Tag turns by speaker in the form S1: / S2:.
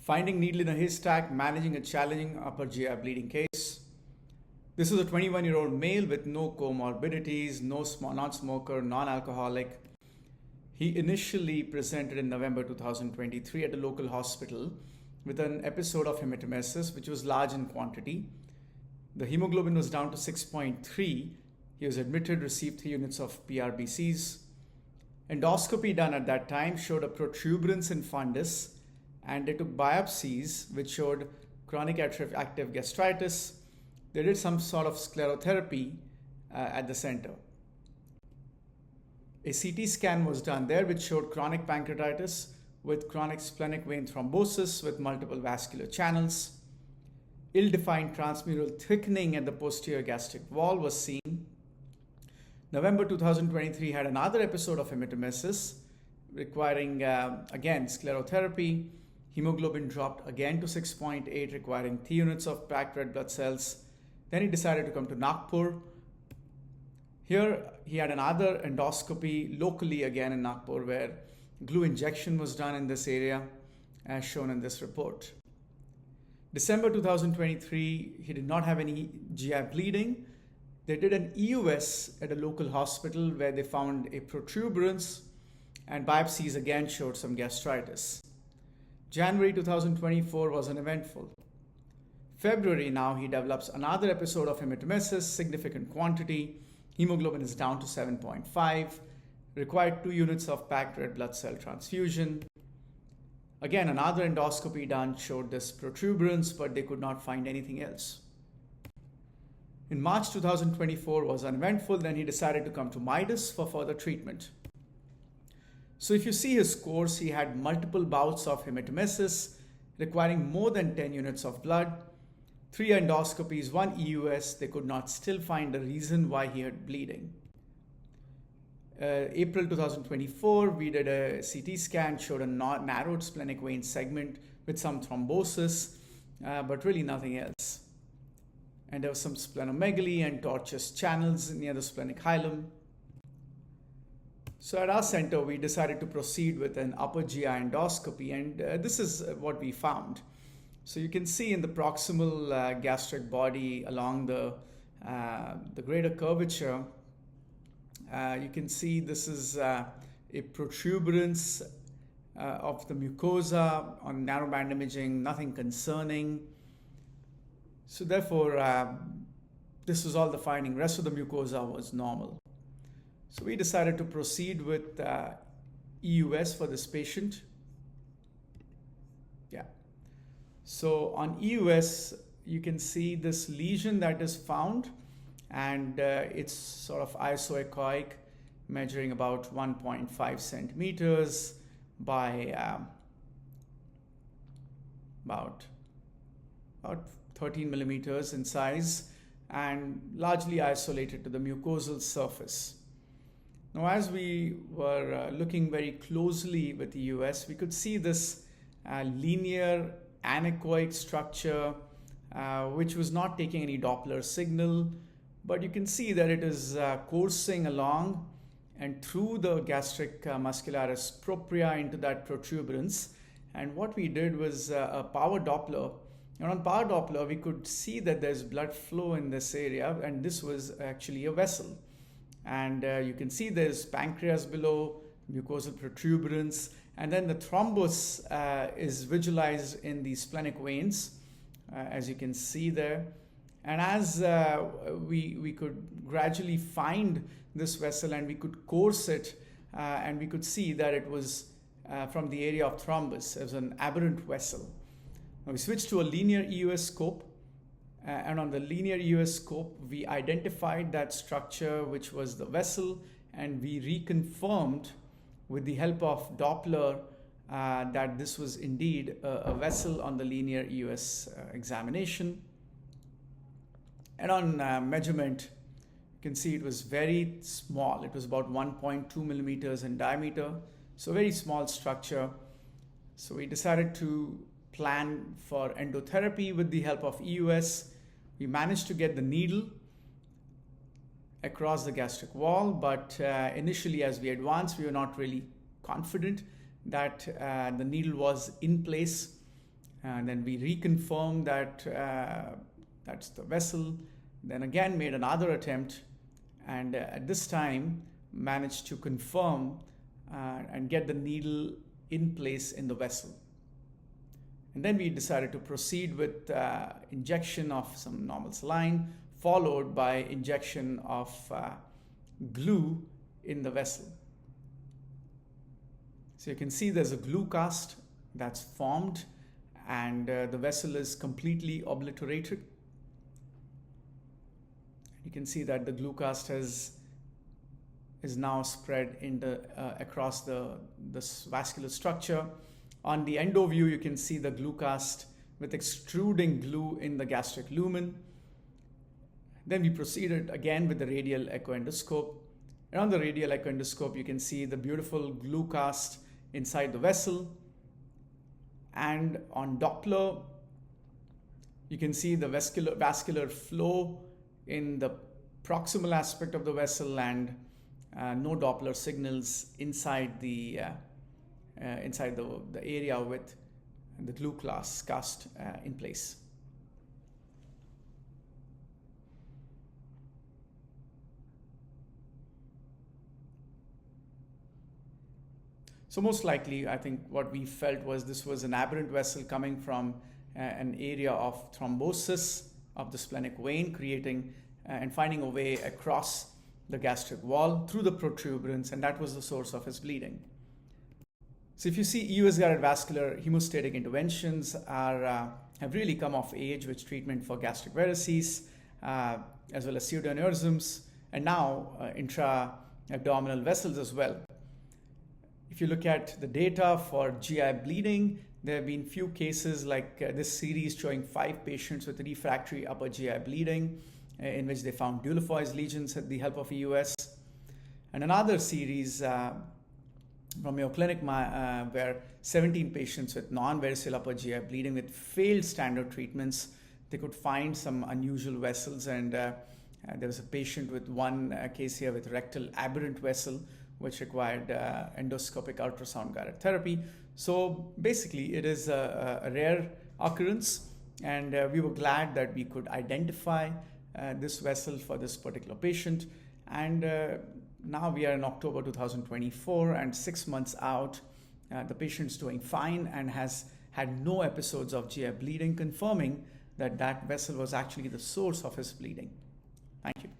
S1: Finding needle in a haystack, managing a challenging upper GI bleeding case. This is a 21-year-old male with no comorbidities, non-smoker, non-alcoholic. He initially presented in November 2023 at a local hospital with an episode of hematemesis, which was large in quantity. The hemoglobin was down to 6.3. He was admitted, received 3 units of PRBCs. Endoscopy done at that time showed a protuberance in fundus, and they took biopsies which showed chronic active gastritis. They did some sort of sclerotherapy at the center. A CT scan was done there which showed chronic pancreatitis with chronic splenic vein thrombosis with multiple vascular channels. Ill-defined transmural thickening at the posterior gastric wall was seen. November 2023 had another episode of hematemesis requiring again sclerotherapy. Hemoglobin dropped again to 6.8, requiring 3 units of packed red blood cells. Then he decided to come to Nagpur. Here he had another endoscopy locally again in Nagpur where glue injection was done in this area as shown in this report. December 2023, he did not have any GI bleeding. They did an EUS at a local hospital where they found a protuberance, and biopsies again showed some gastritis. January 2024 was uneventful. February now he develops another episode of hematemesis, significant quantity. Hemoglobin is down to 7.5, required 2 units of packed red blood cell transfusion. Again, another endoscopy done showed this protuberance, but they could not find anything else. In March 2024 was uneventful. Then he decided to come to Midas for further treatment. So if you see his course, he had multiple bouts of hematemesis requiring more than 10 units of blood, 3 endoscopies, 1 EUS. They could not still find a reason why he had bleeding. April 2024, we did a CT scan, showed a narrowed splenic vein segment with some thrombosis, but really nothing else. And there was some splenomegaly and tortuous channels near the splenic hilum. So at our center, we decided to proceed with an upper GI endoscopy, and this is what we found. So you can see in the proximal gastric body along the greater curvature, you can see this is a protuberance of the mucosa on narrowband imaging, nothing concerning. So therefore, this was all the finding. Rest of the mucosa was normal. So we decided to proceed with EUS for this patient. Yeah. So on EUS, you can see this lesion that is found, and it's sort of isoechoic, measuring about 1.5 centimeters by about 13 millimeters in size, and largely isolated to the mucosal surface. Now, as we were looking very closely with the EUS, we could see this linear anechoic structure, which was not taking any Doppler signal, but you can see that it is coursing along and through the gastric muscularis propria into that protuberance. And what we did was a power Doppler. And on power Doppler, we could see that there's blood flow in this area, and this was actually a vessel. And you can see there's pancreas below, mucosal protuberance, and then the thrombus is visualized in the splenic veins, as you can see there. And as we could gradually find this vessel and we could course it, and we could see that it was from the area of thrombus. It was an aberrant vessel. Now we switched to a linear EUS scope, and on the linear EUS scope, we identified that structure, which was the vessel, and we reconfirmed with the help of Doppler that this was indeed a vessel on the linear EUS examination. And on measurement, you can see it was very small. It was about 1.2 millimeters in diameter, so very small structure. So we decided to plan for endotherapy with the help of EUS. We managed to get the needle across the gastric wall, but initially as we advanced, we were not really confident that the needle was in place. And then we reconfirmed that that's the vessel. Then again made another attempt, and at this time managed to confirm and get the needle in place in the vessel. And then we decided to proceed with injection of some normal saline, followed by injection of glue in the vessel. So you can see there's a glue cast that's formed, and the vessel is completely obliterated. You can see that the glue cast is now spread across this vascular structure. On the endo view, you can see the glue cast with extruding glue in the gastric lumen. Then we proceeded again with the radial echo endoscope. And on the radial echo endoscope, you can see the beautiful glue cast inside the vessel. And on Doppler, you can see the vascular flow in the proximal aspect of the vessel, and no Doppler signals inside the area with the glue cast in place. So most likely, I think what we felt was this was an aberrant vessel coming from an area of thrombosis of the splenic vein, creating and finding a way across the gastric wall through the protuberance, and that was the source of his bleeding. So if you see, EUS-guided vascular hemostatic interventions have really come of age with treatment for gastric varices, as well as pseudoaneurysms, and now intra-abdominal vessels as well. If you look at the data for GI bleeding, there have been few cases like this series showing 5 patients with refractory upper GI bleeding, in which they found Deulefoy's lesions at the help of EUS. And another series from Mayo Clinic where 17 patients with non-variceal upper GI bleeding with failed standard treatments, they could find some unusual vessels, and there was a patient with one case here with rectal aberrant vessel, which required endoscopic ultrasound guided therapy. So basically it is a rare occurrence, and we were glad that we could identify this vessel for this particular patient. And now we are in October 2024, and 6 months out, the patient's doing fine and has had no episodes of GI bleeding, confirming that that vessel was actually the source of his bleeding. Thank you.